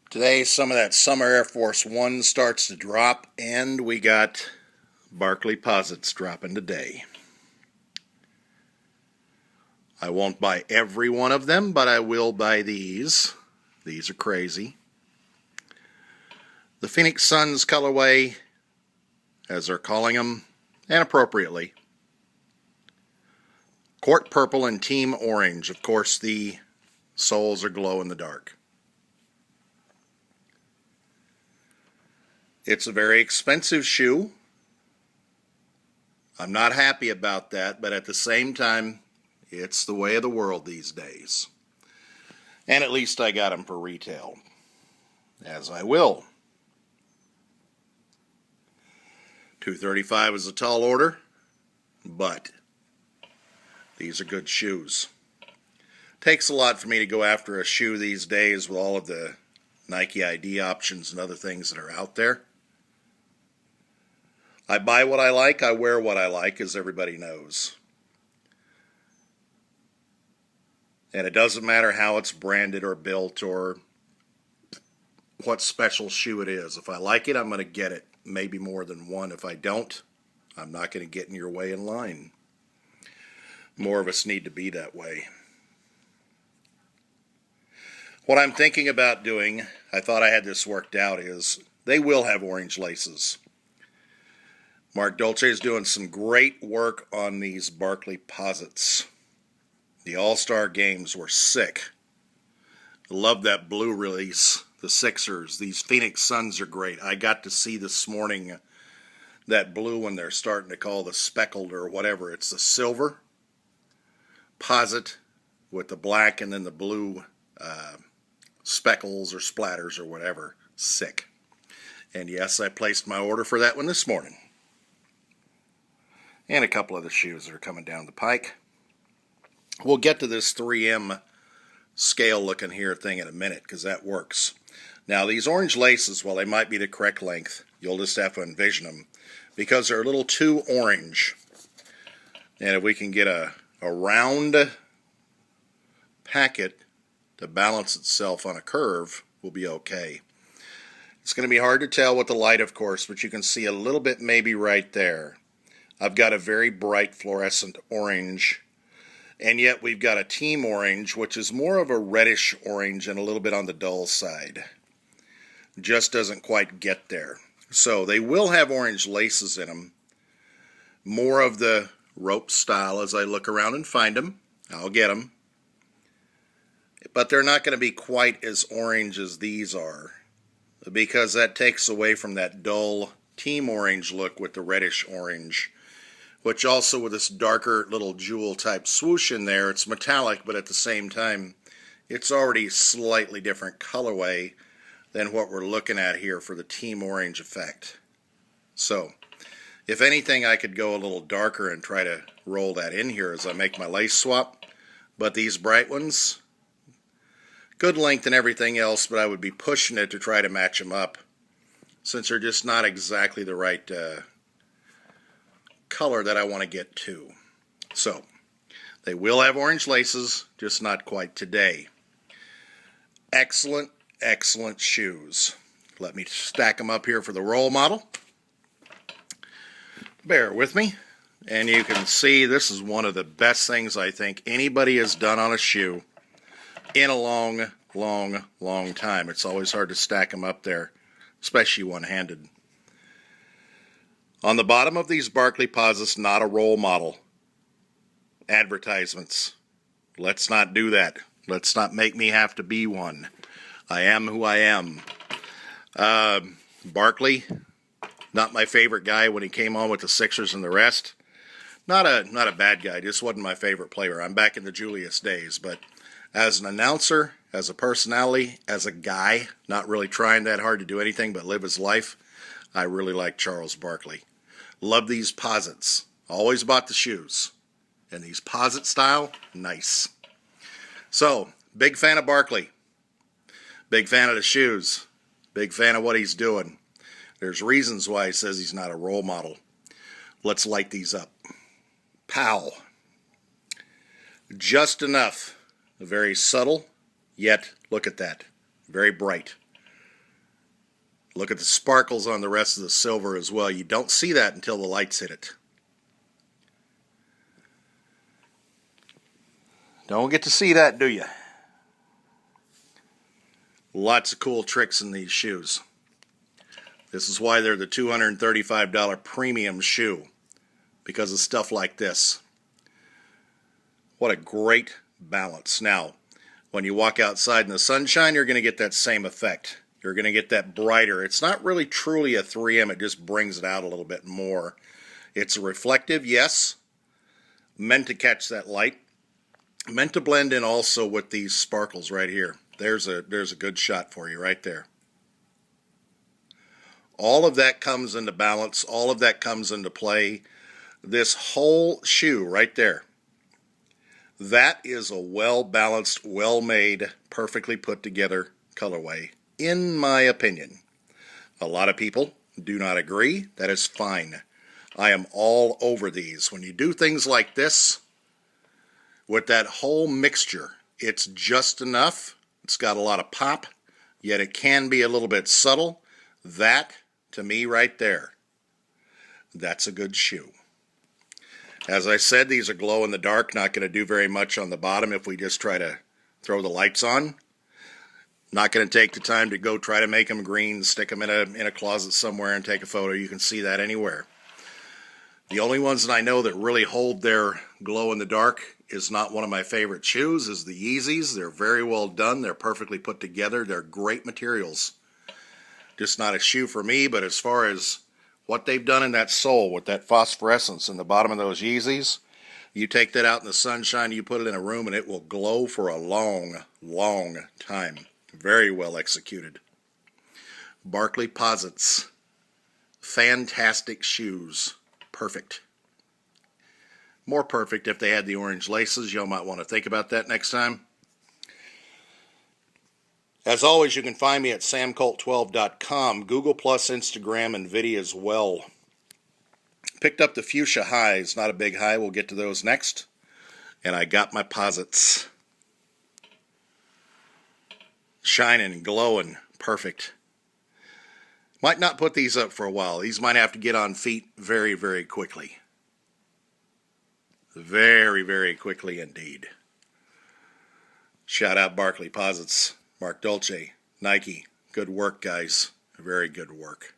Today, some of that summer Air Force One starts to drop, and we got Barkley Posites dropping today. I won't buy every one of them, but I will buy these. These are crazy. The Phoenix Suns colorway, as they're calling them, and appropriately. Court purple and team orange. Of course, the soles are glow in the dark. It's a very expensive shoe. I'm not happy about that, but at the same time, it's the way of the world these days. And at least I got them for retail, as I will. $235 is a tall order, but these are good shoes. Takes a lot for me to go after a shoe these days with all of the Nike ID options and other things that are out there. I buy what I like, I wear what I like, as everybody knows. And it doesn't matter how it's branded or built or what special shoe it is. If I like it, I'm going to get it. Maybe more than one. If I don't, I'm not going to get in your way in line. More of us need to be that way. What I'm thinking about doing, I thought I had this worked out, is they will have orange laces. Mark Dolce is doing some great work on these Barkley Posites. The All-Star games were sick. Love that blue release. The Sixers, these Phoenix Suns are great. I got to see this morning that blue one they're starting to call the speckled or whatever. It's the silver Posite with the black and then the blue speckles or splatters or whatever. Sick. And yes, I placed my order for that one this morning. And a couple of the shoes that are coming down the pike. We'll get to this 3M scale looking here thing in a minute because that works. Now these orange laces, while they might be the correct length, you'll just have to envision them because they're a little too orange. And if we can get a round packet to balance itself on a curve, we'll be okay. It's going to be hard to tell with the light, of course, but you can see a little bit maybe right there. I've got a very bright fluorescent orange, and yet we've got a team orange, which is more of a reddish orange and a little bit on the dull side. Just doesn't quite get there. So they will have orange laces in them. More of the rope style as I look around and find them. I'll get them. But they're not going to be quite as orange as these are, because that takes away from that dull team orange look with the reddish orange, which also with this darker little jewel type swoosh in there, it's metallic, but at the same time, it's already slightly different colorway than what we're looking at here for the team orange effect. So, if anything, I could go a little darker and try to roll that in here as I make my lace swap, but these bright ones, good length and everything else, but I would be pushing it to try to match them up, since they're just not exactly the right color that I want to get to. So, they will have orange laces, just not quite today. Excellent, excellent shoes. Let me stack them up here for the role model. Bear with me. And you can see this is one of the best things I think anybody has done on a shoe in a long, long, long time. It's always hard to stack them up there, especially one-handed. On the bottom of these Barkley Posites, not a role model. Advertisements. Let's not do that. Let's not make me have to be one. I am who I am. Barkley, not my favorite guy when he came on with the Sixers and the rest. Not a bad guy, just wasn't my favorite player. I'm back in the Julius days, but as an announcer, as a personality, as a guy, not really trying that hard to do anything but live his life, I really like Charles Barkley. Love these Posites. Always bought the shoes. And these Posite style, nice. So, big fan of Barkley. Big fan of the shoes. Big fan of what he's doing. There's reasons why he says he's not a role model. Let's light these up. Pow. Just enough. Very subtle, yet look at that. Very bright. Look at the sparkles on the rest of the silver as well. You don't see that until the lights hit it. Don't get to see that, do you? Lots of cool tricks in these shoes. This is why they're the $235 premium shoe, because of stuff like this. What a great balance. Now, when you walk outside in the sunshine, you're going to get that same effect. You're going to get that brighter. It's not really truly a 3M, it just brings it out a little bit more. It's reflective, yes, meant to catch that light, meant to blend in also with these sparkles right here. There's a good shot for you right there. All of that comes into balance. All of that comes into play. This whole shoe right there, that is a well-balanced, well-made, perfectly put together colorway, in my opinion. A lot of people do not agree. That is fine. I am all over these. When you do things like this, with that whole mixture, it's just enough. It's got a lot of pop, yet it can be a little bit subtle. That, to me right there, that's a good shoe. As I said, these are glow in the dark, not going to do very much on the bottom if we just try to throw the lights on. Not going to take the time to go try to make them green, stick them in a closet somewhere and take a photo. You can see that anywhere. The only ones that I know that really hold their glow in the dark is not one of my favorite shoes, is the Yeezys. They're very well done. They're perfectly put together. They're great materials. Just not a shoe for me, but as far as what they've done in that sole with that phosphorescence in the bottom of those Yeezys, you take that out in the sunshine, you put it in a room, and it will glow for a long, long time. Very well executed. Barkley Posites. Fantastic shoes. Perfect. More perfect if they had the orange laces. Y'all might want to think about that next time. As always, you can find me at samcolt12.com, Google+, Instagram, and Vidya as well. Picked up the fuchsia highs. Not a big high. We'll get to those next. And I got my Posites. Shining, glowing, perfect. Might not put these up for a while. These might have to get on feet very, very quickly. Very, very quickly indeed. Shout out Barkley Posites. Mark Dolce, Nike, good work, guys. Very good work.